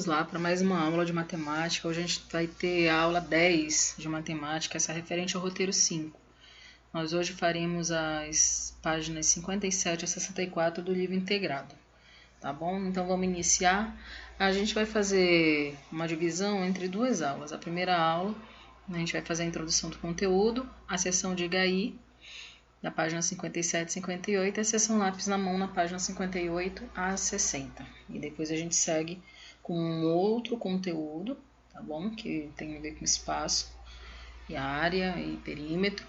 Vamos lá para mais uma aula de matemática. Hoje a gente vai ter a aula 10 de matemática, essa referente ao roteiro 5. Nós hoje faremos as páginas 57 a 64 do livro integrado, tá bom? Então vamos iniciar. A gente vai fazer uma divisão entre duas aulas. A primeira aula, a gente vai fazer a introdução do conteúdo, a seção de HI, da página 57 e 58, e a seção lápis na mão na página 58 a 60. E depois a gente segue com um outro conteúdo, tá bom? Que tem a ver com espaço e área e perímetro.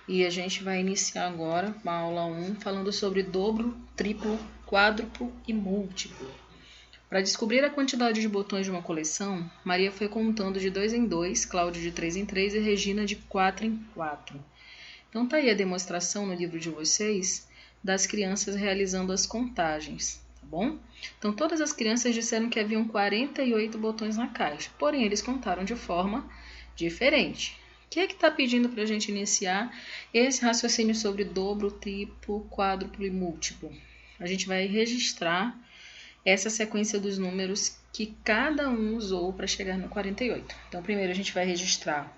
E a gente vai iniciar agora a aula 1 falando sobre dobro, triplo, quádruplo e múltiplo. Para descobrir a quantidade de botões de uma coleção, Maria foi contando de 2 em 2, Cláudio de 3 em 3 e Regina de 4 em 4. Então tá aí a demonstração no livro de vocês das crianças realizando as contagens, tá bom? Então todas as crianças disseram que haviam 48 botões na caixa, porém eles contaram de forma diferente. O que é que está pedindo para a gente iniciar esse raciocínio sobre dobro, triplo, quádruplo e múltiplo? A gente vai registrar essa sequência dos números que cada um usou para chegar no 48. Então primeiro a gente vai registrar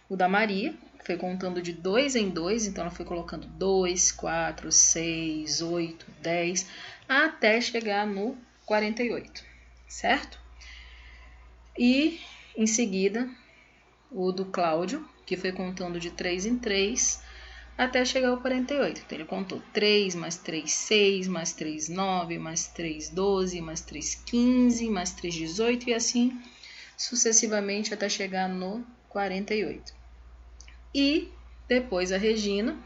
o da Maria, que foi contando de 2 em 2, então ela foi colocando 2, 4, 6, 8, 10, até chegar no 48, certo? E em seguida o do Cláudio, que foi contando de 3 em 3 até chegar ao 48. Então, ele contou 3, mais 3, 6, mais 3, 9, mais 3, 12, mais 3, 15, mais 3, 18 e assim sucessivamente até chegar no 48. E depois a Regina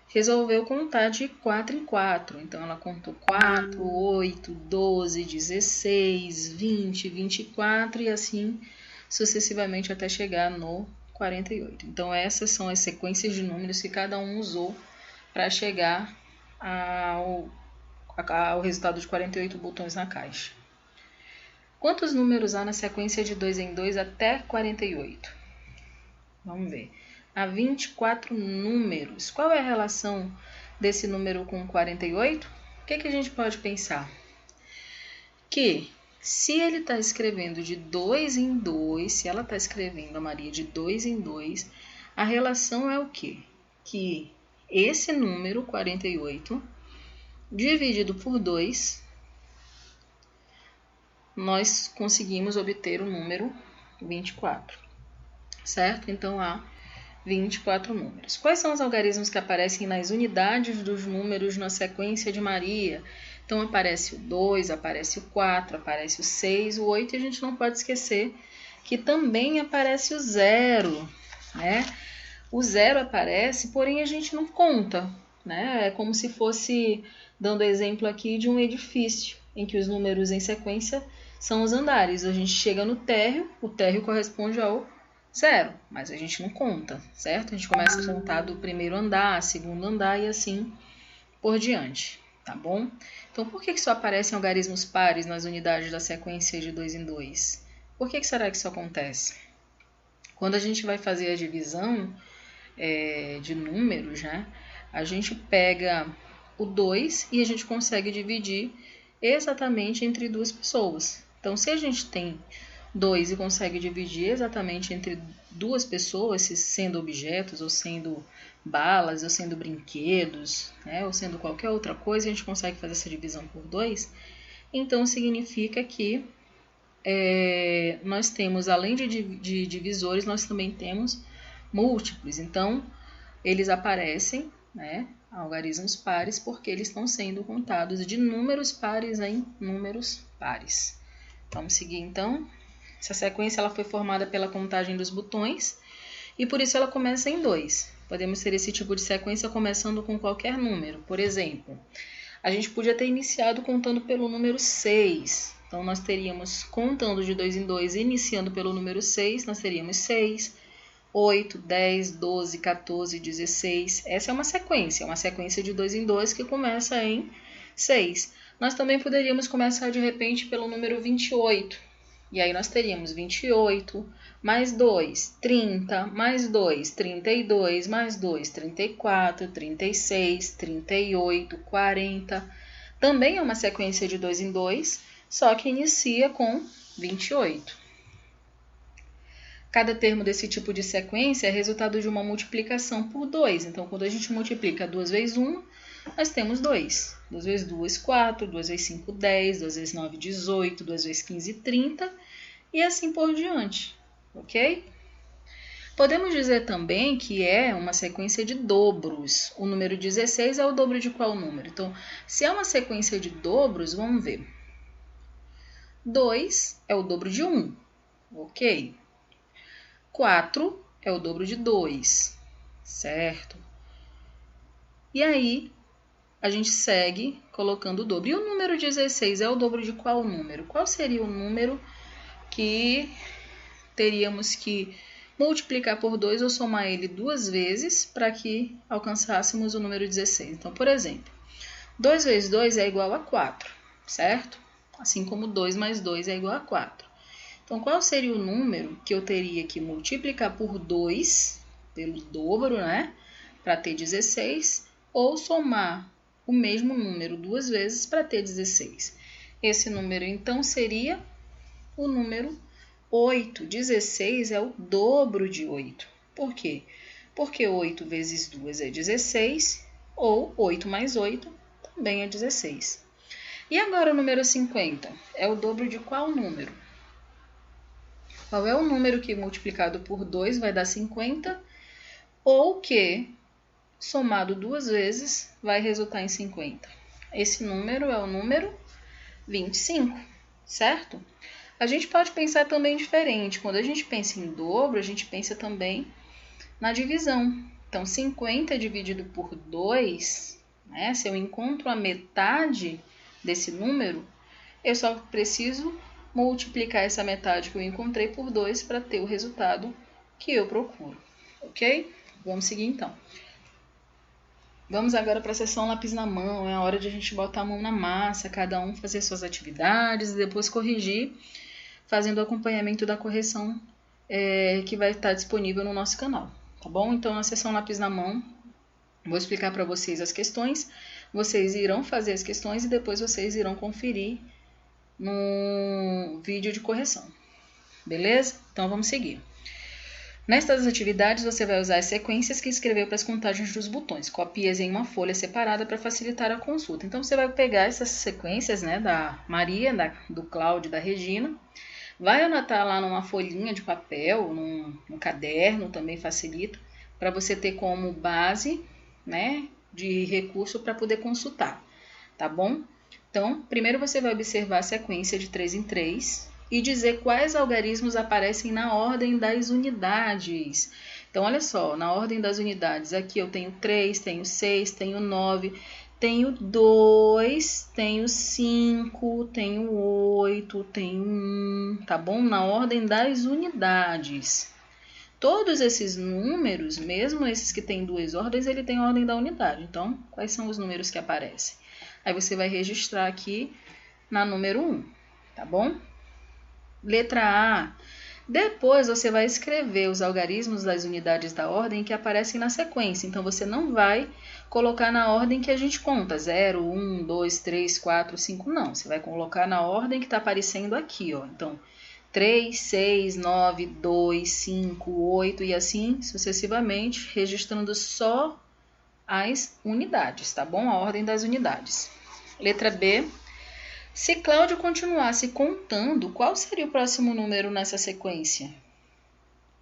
resolveu contar de 4 em 4. Então, ela contou 4, 8, 12, 16, 20, 24 e assim sucessivamente até chegar no 48. Então, essas são as sequências de números que cada um usou para chegar ao resultado de 48 botões na caixa. Quantos números há na sequência de 2 em 2 até 48? Vamos ver. Há 24 números. Qual é a relação desse número com 48? O que a gente pode pensar? Que se ele está escrevendo de 2 em 2, se ela está escrevendo a Maria de 2 em 2, a relação é o quê? Que esse número, 48, dividido por 2, nós conseguimos obter o número 24, certo? Então, há 24 números. Quais são os algarismos que aparecem nas unidades dos números na sequência de Maria? Então, aparece o 2, aparece o 4, aparece o 6, o 8, e a gente não pode esquecer que também aparece o 0, né? O 0 aparece, porém a gente não conta, né? É como se fosse, dando exemplo aqui, de um edifício, em que os números em sequência são os andares. A gente chega no térreo, o térreo corresponde ao 0, mas a gente não conta, certo? A gente começa a contar do primeiro andar, segundo andar e assim por diante, tá bom? Então, por que só aparecem algarismos pares nas unidades da sequência de 2 em 2? Por que será que isso acontece? Quando a gente vai fazer a divisão de números, né, a gente pega o 2 e a gente consegue dividir exatamente entre duas pessoas. Então, se a gente tem 2 e consegue dividir exatamente entre duas pessoas, sendo objetos, ou sendo balas, ou sendo brinquedos, né, ou sendo qualquer outra coisa, a gente consegue fazer essa divisão por 2, então significa que nós temos, além de divisores, nós também temos múltiplos. Então, eles aparecem, né, algarismos pares, porque eles estão sendo contados de números pares em números pares. Vamos seguir, então. Essa sequência ela foi formada pela contagem dos botões e por isso ela começa em 2. Podemos ter esse tipo de sequência começando com qualquer número. Por exemplo, a gente podia ter iniciado contando pelo número 6. Então, nós teríamos, contando de 2 em 2, iniciando pelo número 6, nós teríamos 6, 8, 10, 12, 14, 16. Essa é uma sequência de 2 em 2 que começa em 6. Nós também poderíamos começar, de repente, pelo número 28. E aí nós teríamos 28, mais 2, 30, mais 2, 32, mais 2, 34, 36, 38, 40. Também é uma sequência de 2 em 2, só que inicia com 28. Cada termo desse tipo de sequência é resultado de uma multiplicação por 2. Então, quando a gente multiplica 2 vezes 1, nós temos 2. 2 vezes 2, 4. 2 vezes 5, 10. 2 vezes 9, 18. 2 vezes 15, 30. E assim por diante, ok? Podemos dizer também que é uma sequência de dobros. O número 16 é o dobro de qual número? Então, se é uma sequência de dobros, vamos ver. 2 é o dobro de 1, ok? 4 é o dobro de 2, certo? E aí, a gente segue colocando o dobro. E o número 16 é o dobro de qual número? Qual seria o número que teríamos que multiplicar por 2 ou somar ele 2 vezes para que alcançássemos o número 16? Então, por exemplo, 2 vezes 2 é igual a 4, certo? Assim como 2 mais 2 é igual a 4. Então, qual seria o número que eu teria que multiplicar por 2, pelo dobro, né? Para ter 16, ou somar o mesmo número 2 vezes para ter 16. Esse número, então, seria o número 8. 16 é o dobro de 8. Por quê? Porque 8 vezes 2 é 16, ou 8 mais 8 também é 16. E agora o número 50? É o dobro de qual número? Qual é o número que multiplicado por 2 vai dar 50, ou que somado 2 vezes vai resultar em 50? Esse número é o número 25, certo? A gente pode pensar também diferente. Quando a gente pensa em dobro, a gente pensa também na divisão. Então, 50 dividido por 2, né? Se eu encontro a metade desse número, eu só preciso multiplicar essa metade que eu encontrei por 2 para ter o resultado que eu procuro, ok? Vamos seguir então. Vamos agora para a sessão lápis na mão. É a hora de a gente botar a mão na massa, cada um fazer suas atividades e depois corrigir, fazendo o acompanhamento da correção que vai estar disponível no nosso canal, tá bom? Então, na sessão lápis na mão, vou explicar para vocês as questões, vocês irão fazer as questões e depois vocês irão conferir no vídeo de correção, beleza? Então, vamos seguir. Nestas atividades, você vai usar as sequências que escreveu para as contagens dos botões. Copie-as em uma folha separada para facilitar a consulta. Então, você vai pegar essas sequências, né, da Maria, do Cláudio, da Regina, vai anotar lá numa folhinha de papel, num caderno, também facilita, para você ter como base, né, de recurso para poder consultar, tá bom? Então, primeiro você vai observar a sequência de 3 em 3 e dizer quais algarismos aparecem na ordem das unidades. Então, olha só, na ordem das unidades, aqui eu tenho 3, tenho 6, tenho 9, tenho 2, tenho 5, tenho 8, tenho 1, tá bom? Na ordem das unidades. Todos esses números, mesmo esses que têm duas ordens, ele tem a ordem da unidade. Então, quais são os números que aparecem? Aí você vai registrar aqui na número 1, tá bom? Letra A. Depois você vai escrever os algarismos das unidades da ordem que aparecem na sequência. Então, você não vai colocar na ordem que a gente conta. 0, 1, 2, 3, 4, 5, não. Você vai colocar na ordem que está aparecendo aqui, ó. Então, 3, 6, 9, 2, 5, 8 e assim sucessivamente, registrando só as unidades, tá bom? A ordem das unidades. Letra B. Se Cláudio continuasse contando, qual seria o próximo número nessa sequência?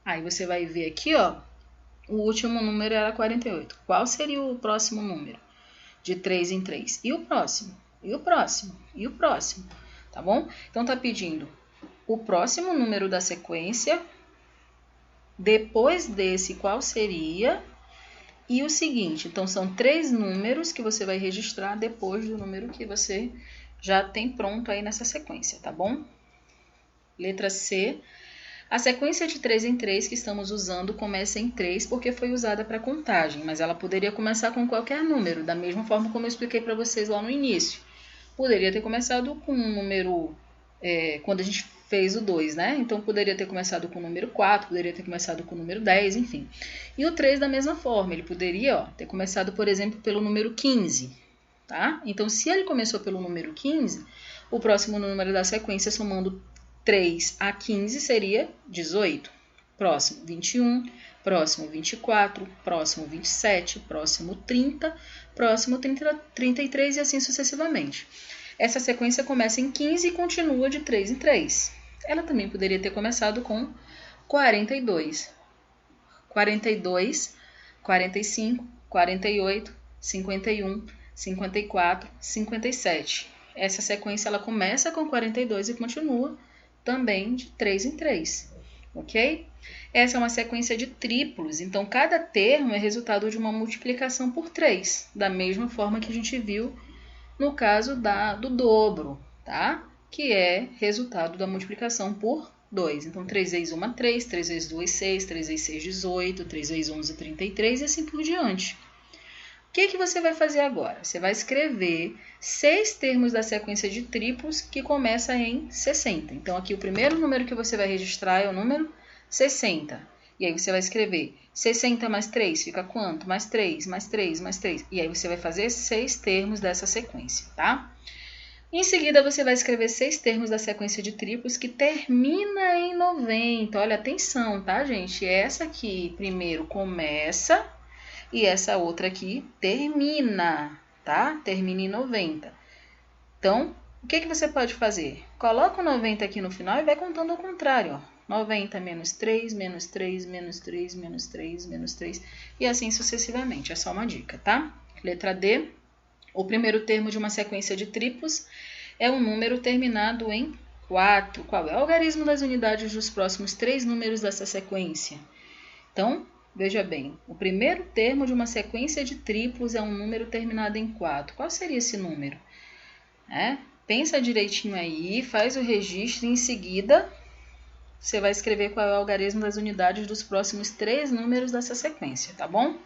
Aí você vai ver aqui, ó, o último número era 48. Qual seria o próximo número? De 3 em 3. E o próximo? E o próximo? E o próximo? Tá bom? Então, tá pedindo o próximo número da sequência, depois desse, qual seria? E o seguinte, então são 3 números que você vai registrar depois do número que você já tem pronto aí nessa sequência, tá bom? Letra C. A sequência de 3 em 3 que estamos usando começa em 3 porque foi usada para contagem, mas ela poderia começar com qualquer número, da mesma forma como eu expliquei para vocês lá no início. Poderia ter começado com um número, quando a gente fez o 2, né? Então, poderia ter começado com o número 4, poderia ter começado com o número 10, enfim. E o 3 da mesma forma, ele poderia, ter começado, por exemplo, pelo número 15, tá? Então, se ele começou pelo número 15, O próximo número da sequência, somando 3 a 15, seria 18. Próximo, 21. Próximo, 24. Próximo, 27. Próximo, 30. Próximo, 33 e assim sucessivamente. Essa sequência começa em 15 e continua de 3 em 3. Ela também poderia ter começado com 42. 42, 45, 48, 51, 54, 57. Essa sequência ela começa com 42 e continua também de 3 em 3, ok? Essa é uma sequência de triplos, então cada termo é resultado de uma multiplicação por 3, da mesma forma que a gente viu no caso do dobro, tá? Que é resultado da multiplicação por 2. Então, 3 vezes 1, 3, 3 vezes 2, 6, 3 vezes 6, 18, 3 vezes 11, 33 e assim por diante. O que você vai fazer agora? Você vai escrever 6 termos da sequência de triplos que começa em 60. Então, aqui o primeiro número que você vai registrar é o número 60. E aí você vai escrever 60 mais 3 fica quanto? Mais 3, mais 3, mais 3. E aí você vai fazer 6 termos dessa sequência, tá? Em seguida, você vai escrever 6 termos da sequência de triplos que termina em 90. Olha, atenção, tá, gente? Essa aqui primeiro começa e essa outra aqui termina, tá? Termina em 90. Então, o que você pode fazer? Coloca o 90 aqui no final e vai contando ao contrário, ó. 90 menos 3, menos 3, menos 3, menos 3, menos 3 e assim sucessivamente. É só uma dica, tá? Letra D. O primeiro termo de uma sequência de triplos é um número terminado em 4. Qual é o algarismo das unidades dos próximos 3 números dessa sequência? Então, veja bem, o primeiro termo de uma sequência de triplos é um número terminado em 4. Qual seria esse número? Pensa direitinho aí, faz o registro e em seguida você vai escrever qual é o algarismo das unidades dos próximos 3 números dessa sequência, tá bom?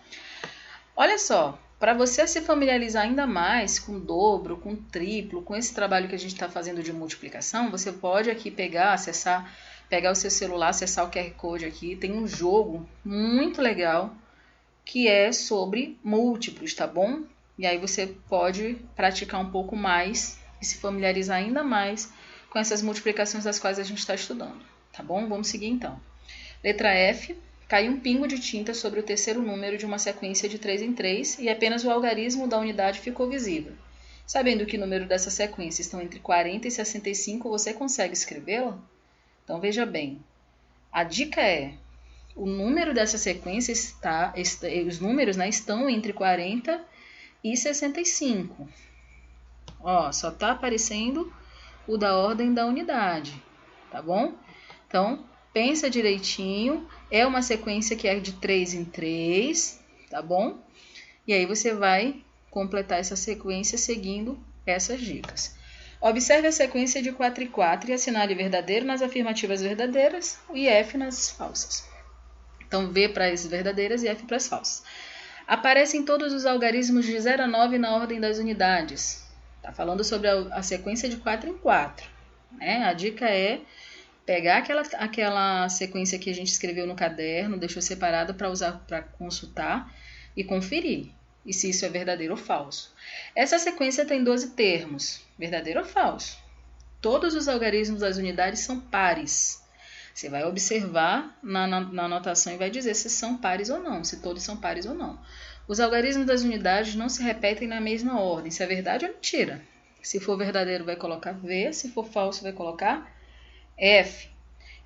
Olha só, para você se familiarizar ainda mais com dobro, com triplo, com esse trabalho que a gente está fazendo de multiplicação, você pode aqui pegar o seu celular, acessar o QR Code aqui, tem um jogo muito legal que é sobre múltiplos, tá bom? E aí você pode praticar um pouco mais e se familiarizar ainda mais com essas multiplicações das quais a gente está estudando, tá bom? Vamos seguir então. Letra F. Cai um pingo de tinta sobre o terceiro número de uma sequência de 3 em 3 e apenas o algarismo da unidade ficou visível. Sabendo que o número dessa sequência estão entre 40 e 65, você consegue escrevê-la? Então, veja bem. A dica é, o número dessa sequência os números estão entre 40 e 65. Ó, só está aparecendo o da ordem da unidade, tá bom? Então, pensa direitinho, é uma sequência que é de 3 em 3, tá bom? E aí você vai completar essa sequência seguindo essas dicas. Observe a sequência de 4 em 4 e assinale verdadeiro nas afirmativas verdadeiras e F nas falsas. Então, V para as verdadeiras e F para as falsas. Aparecem todos os algarismos de 0 a 9 na ordem das unidades. Está falando sobre a sequência de 4 em 4. Né? A dica é pegar aquela sequência que a gente escreveu no caderno, deixou separada para usar para consultar e conferir. E se isso é verdadeiro ou falso. Essa sequência tem 12 termos. Verdadeiro ou falso? Todos os algarismos das unidades são pares. Você vai observar na anotação e vai dizer se são pares ou não, se todos são pares ou não. Os algarismos das unidades não se repetem na mesma ordem, se é verdade ou mentira. Se for verdadeiro, vai colocar V, se for falso, vai colocar F.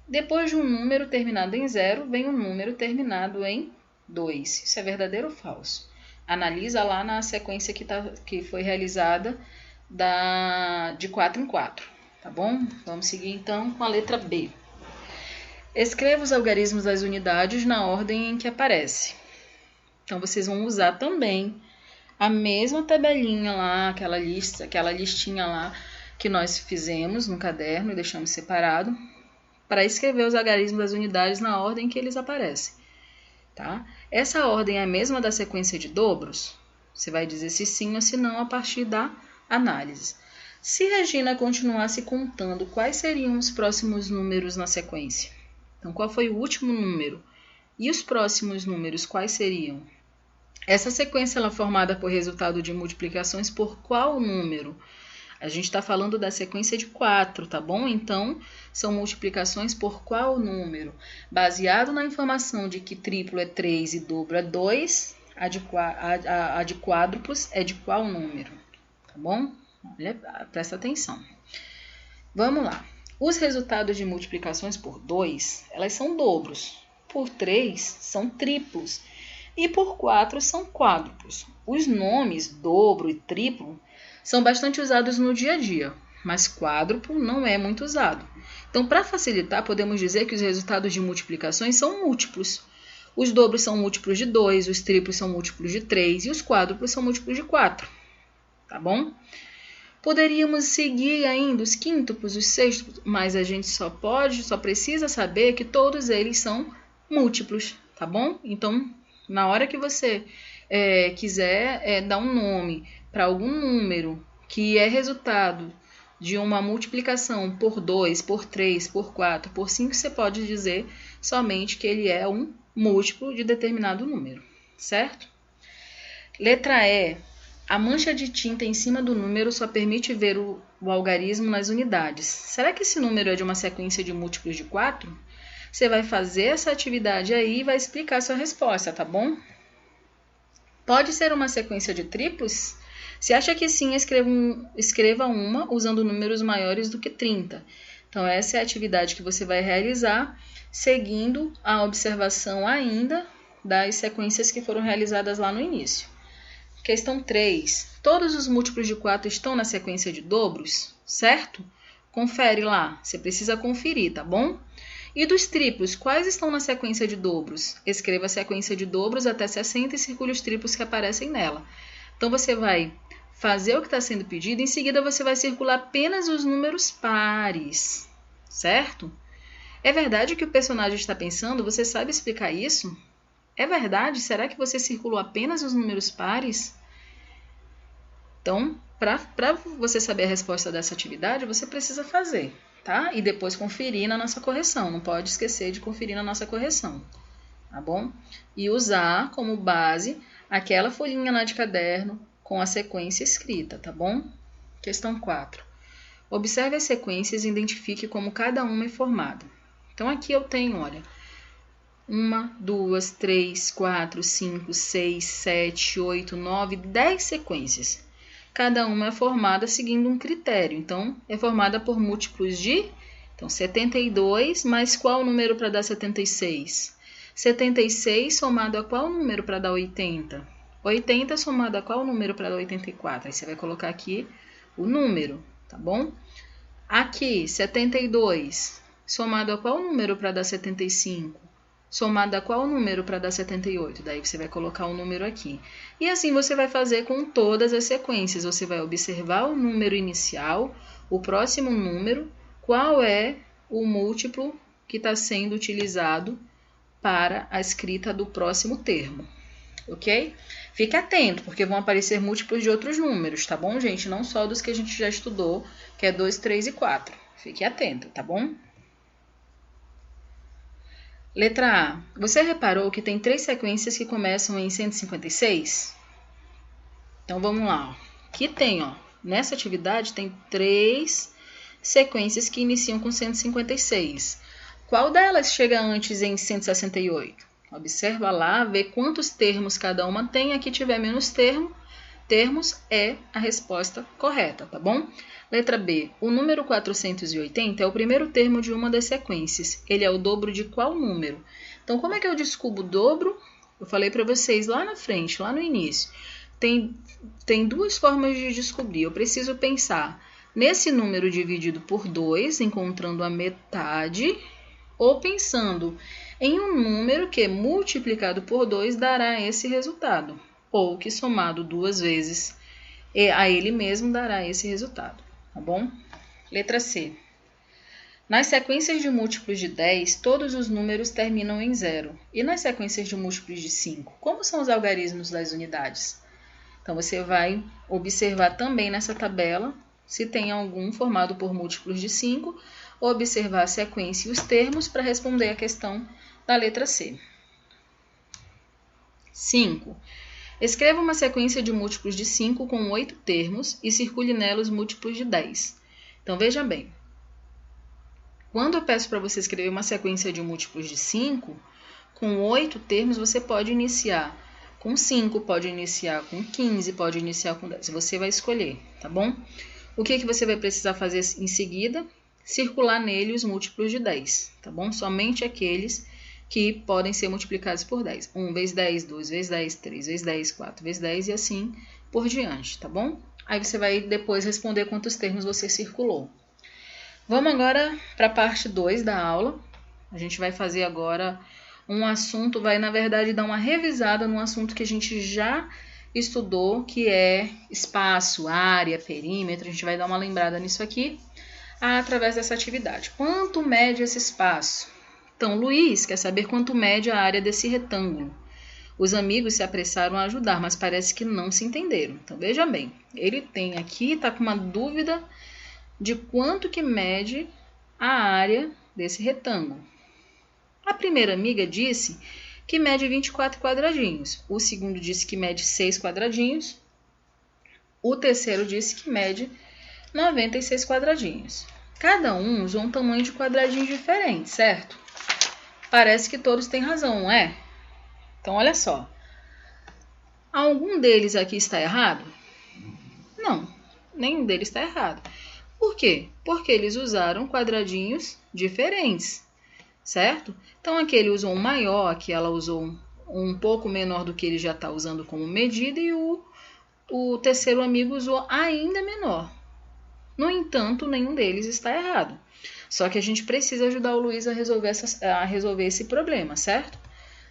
Depois de um número terminado em 0, vem um número terminado em 2. Isso é verdadeiro ou falso? Analisa lá na sequência que foi realizada de 4 em 4, tá bom? Vamos seguir então com a letra B. Escreva os algarismos das unidades na ordem em que aparece. Então, vocês vão usar também a mesma tabelinha lá, aquela listinha lá que nós fizemos no caderno e deixamos separado, para escrever os algarismos das unidades na ordem que eles aparecem. Tá? Essa ordem é a mesma da sequência de dobros? Você vai dizer se sim ou se não a partir da análise. Se Regina continuasse contando, quais seriam os próximos números na sequência? Então, qual foi o último número? E os próximos números, quais seriam? Essa sequência ela é formada por resultado de multiplicações por qual número? A gente está falando da sequência de 4, tá bom? Então, são multiplicações por qual número? Baseado na informação de que triplo é 3 e dobro é 2, a de quádruplos é de qual número? Tá bom? Olha, presta atenção. Vamos lá. Os resultados de multiplicações por 2, elas são dobros. Por 3, são triplos. E por 4, são quádruplos. Os nomes dobro e triplo são bastante usados no dia a dia, mas quádruplo não é muito usado. Então, para facilitar, podemos dizer que os resultados de multiplicações são múltiplos. Os dobros são múltiplos de 2, os triplos são múltiplos de 3 e os quádruplos são múltiplos de 4. Tá bom? Poderíamos seguir ainda os quíntuplos, os sextuplos, mas a gente só precisa saber que todos eles são múltiplos, tá bom? Então, na hora que você quiser dar um nome para algum número que é resultado de uma multiplicação por 2, por 3, por 4, por 5, você pode dizer somente que ele é um múltiplo de determinado número, certo? Letra E. A mancha de tinta em cima do número só permite ver o algarismo nas unidades. Será que esse número é de uma sequência de múltiplos de 4? Você vai fazer essa atividade aí e vai explicar a sua resposta, tá bom? Pode ser uma sequência de triplos? Se acha que sim, escreva uma usando números maiores do que 30. Então, essa é a atividade que você vai realizar, seguindo a observação ainda das sequências que foram realizadas lá no início. Questão 3. Todos os múltiplos de 4 estão na sequência de dobros, certo? Confere lá, você precisa conferir, tá bom? E dos triplos, quais estão na sequência de dobros? Escreva a sequência de dobros até 60 e circule os triplos que aparecem nela. Então, você vai fazer o que está sendo pedido, em seguida você vai circular apenas os números pares, certo? É verdade o que o personagem está pensando? Você sabe explicar isso? É verdade? Será que você circulou apenas os números pares? Então, para você saber a resposta dessa atividade, você precisa fazer, tá? E depois conferir na nossa correção. Não pode esquecer de conferir na nossa correção, tá bom? E usar como base aquela folhinha lá de caderno com a sequência escrita, tá bom? Questão 4. Observe as sequências e identifique como cada uma é formada. Então, aqui eu tenho, olha, 1, 2, 3, 4, 5, 6, 7, 8, 9, 10 sequências. Cada uma é formada seguindo um critério. Então, é formada por múltiplos de... Então, 72, mais qual número para dar 76? 76 somado a qual número para dar 80? 80 somado a qual número para dar 84? Aí você vai colocar aqui o número, tá bom? Aqui, 72 somado a qual número para dar 75? Somado a qual número para dar 78? Daí você vai colocar o número aqui. E assim você vai fazer com todas as sequências. Você vai observar o número inicial, o próximo número, qual é o múltiplo que está sendo utilizado para a escrita do próximo termo. Ok? Fique atento, porque vão aparecer múltiplos de outros números, tá bom, gente? Não só dos que a gente já estudou, que é 2, 3 e 4. Fique atento, tá bom? Letra A. Você reparou que tem 3 sequências que começam em 156? Então, vamos lá. Aqui tem, ó, nessa atividade tem 3 sequências que iniciam com 156. Qual delas chega antes em 168? Observa lá, vê quantos termos cada uma tem. Aqui tiver menos termos é a resposta correta, tá bom? Letra B. O número 480 é o primeiro termo de uma das sequências. Ele é o dobro de qual número? Então, como é que eu descubro o dobro? Eu falei para vocês lá na frente, lá no início. Tem duas formas de descobrir. Eu preciso pensar nesse número dividido por 2, encontrando a metade, ou pensando em um número que multiplicado por 2 dará esse resultado, ou que somado 2 vezes a ele mesmo dará esse resultado, tá bom? Letra C. Nas sequências de múltiplos de 10, todos os números terminam em 0. E nas sequências de múltiplos de 5, como são os algarismos das unidades? Então, você vai observar também nessa tabela se tem algum formado por múltiplos de 5, observar a sequência e os termos para responder a questão da letra C. 5. Escreva uma sequência de múltiplos de 5 com 8 termos e circule nela os múltiplos de 10. Então, veja bem. Quando eu peço para você escrever uma sequência de múltiplos de 5, com 8 termos, você pode iniciar com 5, pode iniciar com 15, pode iniciar com 10. Você vai escolher, tá bom? O que você vai precisar fazer em seguida? Circular nele os múltiplos de 10, tá bom? Somente aqueles que podem ser multiplicados por 10. 1 vezes 10, 2 vezes 10, 3 vezes 10, 4 vezes 10 e assim por diante, tá bom? Aí você vai depois responder quantos termos você circulou. Vamos agora para a parte 2 da aula. A gente vai fazer agora um assunto, vai na verdade dar uma revisada num assunto que a gente já estudou, que é espaço, área, perímetro. A gente vai dar uma lembrada nisso aqui através dessa atividade. Quanto mede esse espaço? Então, Luiz quer saber quanto mede a área desse retângulo. Os amigos se apressaram a ajudar, mas parece que não se entenderam. Então, veja bem, ele tem aqui, está com uma dúvida de quanto que mede a área desse retângulo. A primeira amiga disse que mede 24 quadradinhos. O segundo disse que mede 6 quadradinhos. O terceiro disse que mede 96 quadradinhos. Cada um usou um tamanho de quadradinho diferente, certo? Parece que todos têm razão, não é? Então, olha só. Algum deles aqui está errado? Não, nenhum deles está errado. Por quê? Porque eles usaram quadradinhos diferentes, certo? Então, aquele usou um maior, aqui ela usou um pouco menor do que ele já está usando como medida e o terceiro amigo usou ainda menor. No entanto, nenhum deles está errado. Só que a gente precisa ajudar o Luiz a resolver esse problema, certo?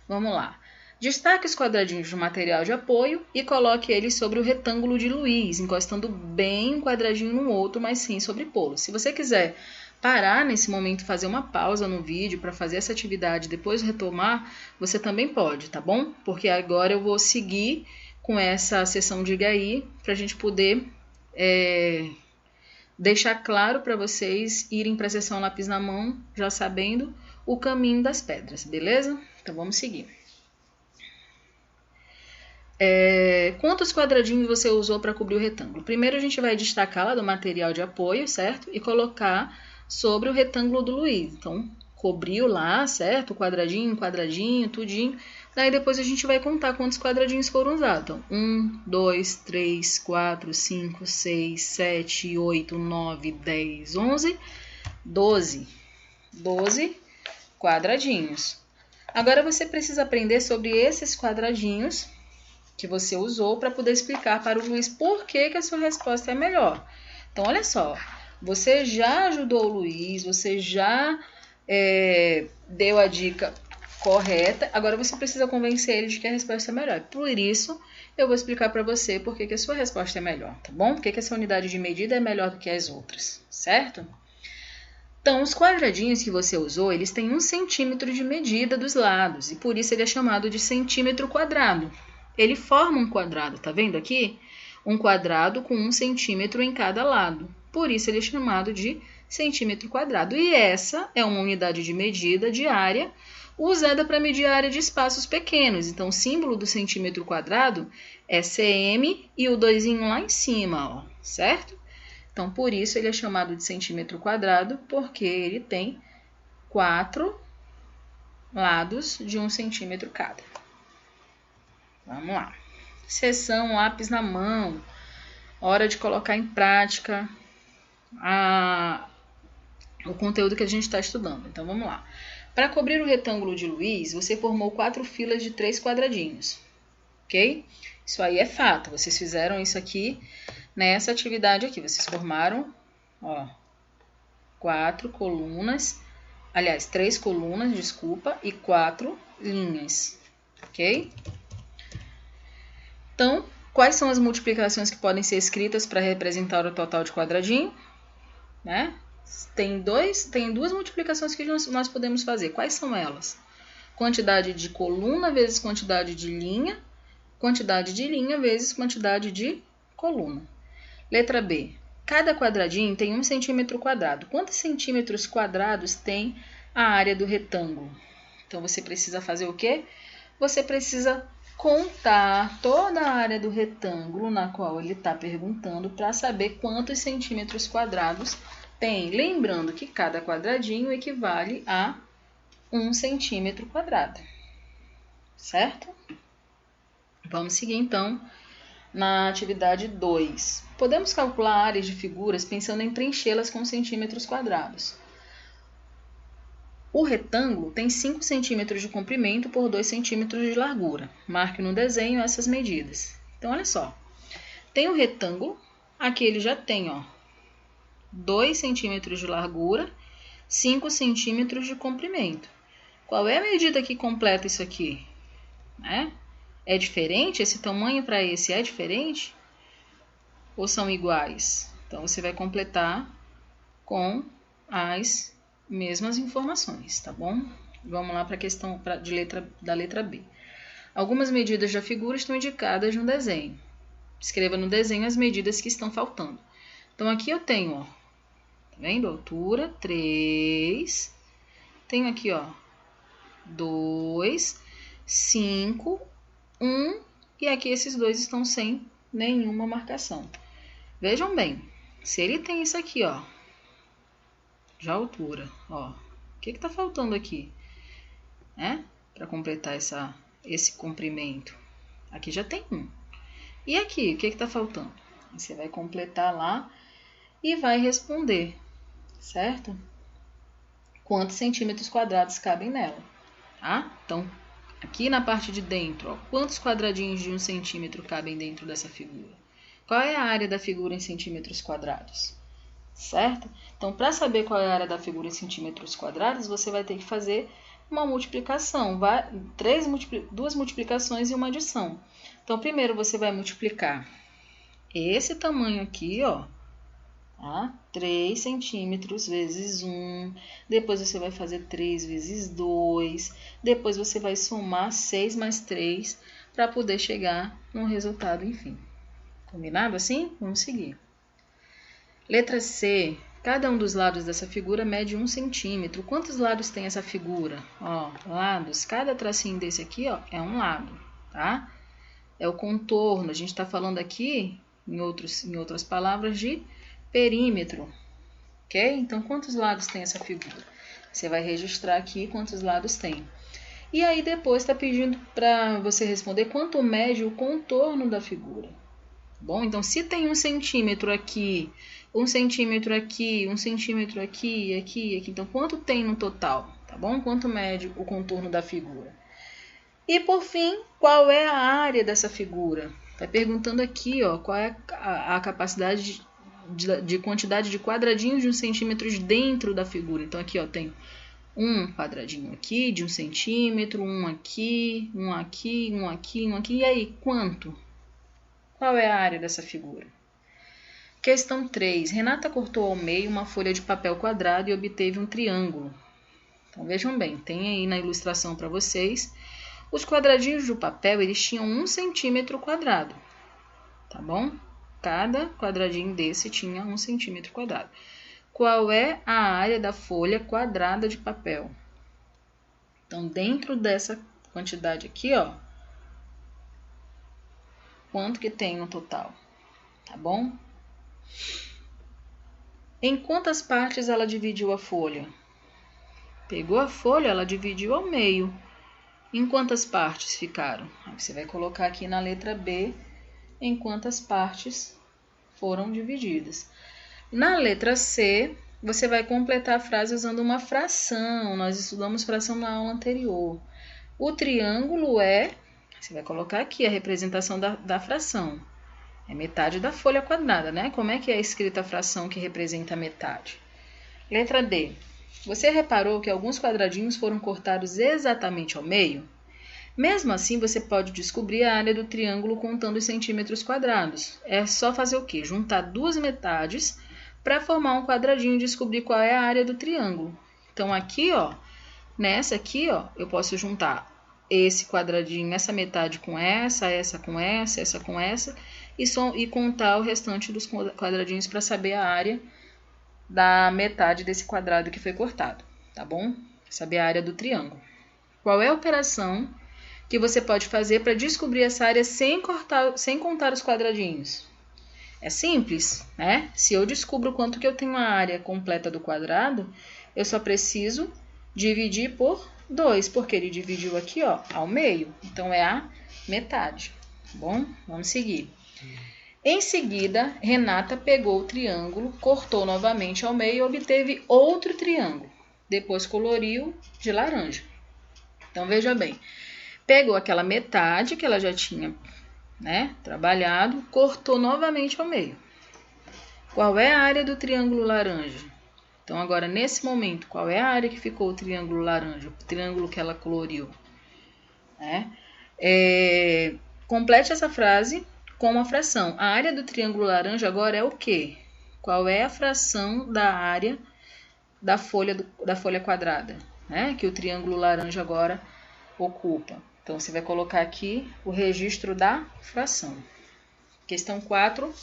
Vamos lá. Destaque os quadradinhos do material de apoio e coloque eles sobre o retângulo de Luiz, encostando bem um quadradinho no outro, mas sem sobrepô-lo. Se você quiser parar nesse momento e fazer uma pausa no vídeo para fazer essa atividade e depois retomar, você também pode, tá bom? Porque agora eu vou seguir com essa sessão de HI para a gente poder deixar claro para vocês irem para a sessão lápis na mão, já sabendo o caminho das pedras, beleza? Então vamos seguir. Quantos quadradinhos você usou para cobrir o retângulo? Primeiro a gente vai destacar lá do material de apoio, certo? E colocar sobre o retângulo do Luiz. Então, cobriu lá, certo? Quadradinho, quadradinho, tudinho. Daí depois a gente vai contar quantos quadradinhos foram usados. Então, 1, 2, 3, 4, 5, 6, 7, 8, 9, 10, 11, 12. 12 quadradinhos. Agora você precisa aprender sobre esses quadradinhos que você usou para poder explicar para o Luiz por que a sua resposta é melhor. Então, olha só, você já ajudou o Luiz, você já deu a dica correta, agora você precisa convencer ele de que a resposta é melhor. Por isso, eu vou explicar para você por que a sua resposta é melhor, tá bom? Por que essa unidade de medida é melhor do que as outras, certo? Então, os quadradinhos que você usou, eles têm 1 centímetro de medida dos lados, e por isso ele é chamado de centímetro quadrado. Ele forma um quadrado, tá vendo aqui? Um quadrado com 1 centímetro em cada lado. Por isso ele é chamado de centímetro quadrado. E essa é uma unidade de medida de área usada para medir a área de espaços pequenos. Então, o símbolo do centímetro quadrado é cm e o 2 lá em cima, ó, certo? Então, por isso ele é chamado de centímetro quadrado, porque ele tem 4 lados de 1 centímetro cada. Vamos lá. Sessão lápis na mão. Hora de colocar em prática o conteúdo que a gente está estudando. Então, vamos lá. Para cobrir o retângulo de Luiz, você formou 4 filas de 3 quadradinhos. Ok? Isso aí é fato. Vocês fizeram isso aqui nessa atividade aqui. Vocês formaram, ó, 4 colunas. Aliás, 3 colunas, desculpa, e 4 linhas. Ok? Então, quais são as multiplicações que podem ser escritas para representar o total de quadradinho? Né? Tem duas multiplicações que nós podemos fazer. Quais são elas? Quantidade de coluna vezes quantidade de linha vezes quantidade de coluna. Letra B. Cada quadradinho tem 1 centímetro quadrado. Quantos centímetros quadrados tem a área do retângulo? Então, você precisa fazer o quê? Você precisa contar toda a área do retângulo na qual ele está perguntando para saber quantos centímetros quadrados tem. Lembrando que cada quadradinho equivale a 1 centímetro quadrado, certo? Vamos seguir então na atividade 2. Podemos calcular áreas de figuras pensando em preenchê-las com centímetros quadrados. O retângulo tem 5 centímetros de comprimento por 2 centímetros de largura. Marque no desenho essas medidas. Então, olha só. Tem o retângulo, aqui ele já tem, 2 centímetros de largura, 5 centímetros de comprimento. Qual é a medida que completa isso aqui? É diferente? Esse tamanho para esse é diferente? Ou são iguais? Então, você vai completar com as mesmas informações, tá bom? Vamos lá para a questão da letra B. Algumas medidas da figura estão indicadas no desenho. Escreva no desenho as medidas que estão faltando. Então, aqui eu tenho, tá vendo? Altura, 3. Tenho aqui, 2, 5, 1. E aqui esses dois estão sem nenhuma marcação. Vejam bem, se ele tem isso aqui, de altura, o que está faltando aqui? Para completar esse comprimento. Aqui já tem 1. E aqui, o que está faltando? Você vai completar lá e vai responder, certo? Quantos centímetros quadrados cabem nela, tá? Então, aqui na parte de dentro, quantos quadradinhos de 1 centímetro cabem dentro dessa figura? Qual é a área da figura em centímetros quadrados? Certo? Então, para saber qual é a área da figura em centímetros quadrados, você vai ter que fazer uma multiplicação, 2 multiplicações e uma adição. Então, primeiro você vai multiplicar esse tamanho aqui, 3 centímetros vezes 1, depois você vai fazer 3 vezes 2, depois você vai somar 6 mais 3 para poder chegar no resultado, enfim. Combinado assim? Vamos seguir. Letra C. Cada um dos lados dessa figura mede 1 centímetro. Quantos lados tem essa figura? Lados. Cada tracinho desse aqui, é um lado, tá? É o contorno. A gente está falando aqui, em outras palavras, de perímetro, ok? Então, quantos lados tem essa figura? Você vai registrar aqui quantos lados tem. E aí, depois está pedindo para você responder quanto mede o contorno da figura. Bom, então, se tem 1 centímetro aqui, 1 centímetro aqui, 1 centímetro aqui, aqui, então quanto tem no total, tá bom? Quanto mede o contorno da figura? E por fim, qual é a área dessa figura? Tá perguntando aqui, qual é a capacidade de quantidade de quadradinhos de 1 centímetro dentro da figura. Então aqui, tem um quadradinho aqui de 1 centímetro, um aqui, um aqui, um aqui, um aqui. E aí, quanto? Qual é a área dessa figura? Questão 3. Renata cortou ao meio uma folha de papel quadrado e obteve um triângulo. Então, vejam bem, tem aí na ilustração para vocês. Os quadradinhos do papel, eles tinham 1 centímetro quadrado, tá bom? Cada quadradinho desse tinha 1 centímetro quadrado. Qual é a área da folha quadrada de papel? Então, dentro dessa quantidade aqui, quanto que tem no total, tá bom? Em quantas partes ela dividiu a folha? Pegou a folha, ela dividiu ao meio. Em quantas partes ficaram? Você vai colocar aqui na letra B em quantas partes foram divididas. Na letra C, você vai completar a frase usando uma fração. Nós estudamos fração na aula anterior. O triângulo você vai colocar aqui a representação da fração. É metade da folha quadrada, né? Como é que é escrita a fração que representa a metade? Letra D. Você reparou que alguns quadradinhos foram cortados exatamente ao meio? Mesmo assim, você pode descobrir a área do triângulo contando os centímetros quadrados. É só fazer o quê? Juntar 2 metades para formar um quadradinho e descobrir qual é a área do triângulo. Então, aqui, nessa aqui, eu posso juntar esse quadradinho, essa metade com essa com essa com essa, e contar o restante dos quadradinhos para saber a área da metade desse quadrado que foi cortado, tá bom? Saber a área do triângulo. Qual é a operação que você pode fazer para descobrir essa área sem contar os quadradinhos? É simples, né? Se eu descubro quanto que eu tenho a área completa do quadrado, eu só preciso dividir por 2, porque ele dividiu aqui, ó, ao meio. Então, é a metade. Bom, vamos seguir. Em seguida, Renata pegou o triângulo, cortou novamente ao meio e obteve outro triângulo. Depois coloriu de laranja. Então, veja bem. Pegou aquela metade que ela já tinha, né, trabalhado, cortou novamente ao meio. Qual é a área do triângulo laranja? Então, agora, nesse momento, qual é a área que ficou o triângulo laranja? O triângulo que ela coloriu. Né? Complete essa frase com uma fração. A área do triângulo laranja agora é o quê? Qual é a fração da área da folha quadrada, né? Que o triângulo laranja agora ocupa. Então, você vai colocar aqui o registro da fração. Questão 4.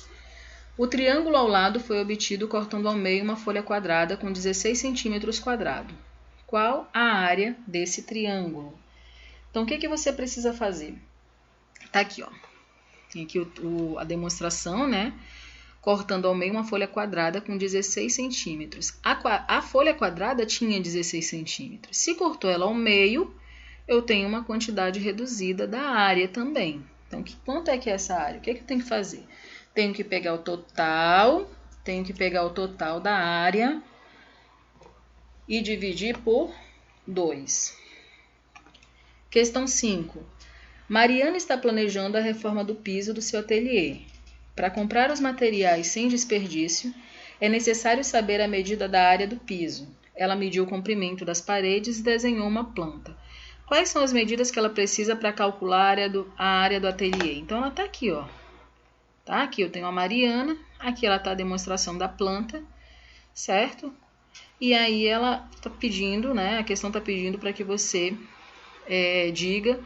O triângulo ao lado foi obtido cortando ao meio uma folha quadrada com 16 centímetros quadrados. Qual a área desse triângulo? Então, o que você precisa fazer? Tá aqui, ó. Tem aqui a demonstração, né? Cortando ao meio uma folha quadrada com 16 centímetros. A folha quadrada tinha 16 centímetros. Se cortou ela ao meio, eu tenho uma quantidade reduzida da área também. Então, quanto é que é essa área? O que eu tenho que fazer? Tenho que pegar o total da área e dividir por 2. Questão 5. Mariana está planejando a reforma do piso do seu ateliê. Para comprar os materiais sem desperdício, é necessário saber a medida da área do piso. Ela mediu o comprimento das paredes e desenhou uma planta. Quais são as medidas que ela precisa para calcular a área do ateliê? Então, ela está aqui, ó. Tá? Aqui eu tenho a Mariana, aqui ela está a demonstração da planta, certo? E aí ela está pedindo, né? A questão está pedindo para que você diga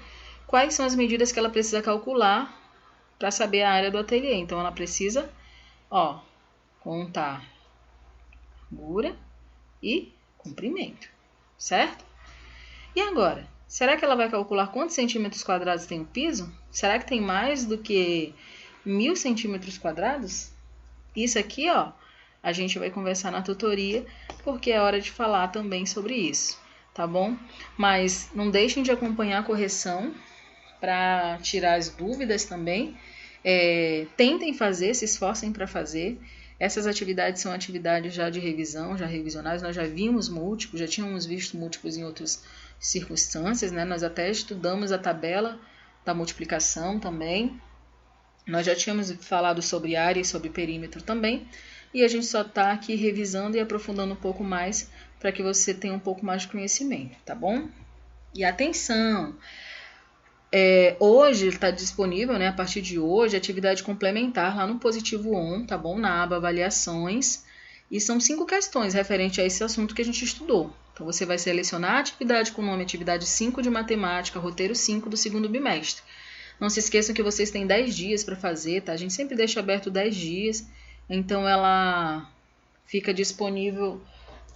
quais são as medidas que ela precisa calcular para saber a área do ateliê. Então, ela precisa, ó, contar largura e comprimento, certo? E agora? Será que ela vai calcular quantos centímetros quadrados tem o piso? Será que tem mais do que 1000 centímetros quadrados? Isso aqui, ó, a gente vai conversar na tutoria, porque é hora de falar também sobre isso, tá bom? Mas não deixem de acompanhar a correção para tirar as dúvidas também. Tentem fazer, se esforcem para fazer. Essas atividades são atividades já de revisão, já revisionadas. Nós já vimos múltiplos, já tínhamos visto múltiplos em outras circunstâncias, né? Nós até estudamos a tabela da multiplicação também. Nós já tínhamos falado sobre área e sobre perímetro também. E a gente só está aqui revisando e aprofundando um pouco mais para que você tenha um pouco mais de conhecimento, tá bom? E atenção! Hoje está disponível, né, a partir de hoje, atividade complementar lá no Positivo On, tá bom? Na aba Avaliações. E são 5 questões referente a esse assunto que a gente estudou. Então, você vai selecionar a atividade com o nome Atividade 5 de Matemática, Roteiro 5 do segundo bimestre. Não se esqueçam que vocês têm 10 dias para fazer, tá? A gente sempre deixa aberto 10 dias, então ela fica disponível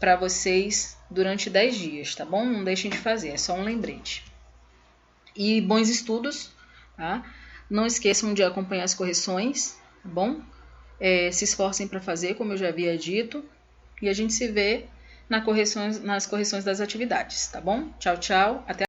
para vocês durante 10 dias, tá bom? Não deixem de fazer, é só um lembrete. E bons estudos, tá? Não esqueçam de acompanhar as correções, tá bom? Se esforcem para fazer, como eu já havia dito. E a gente se vê nas correções das atividades, tá bom? Tchau, tchau. Até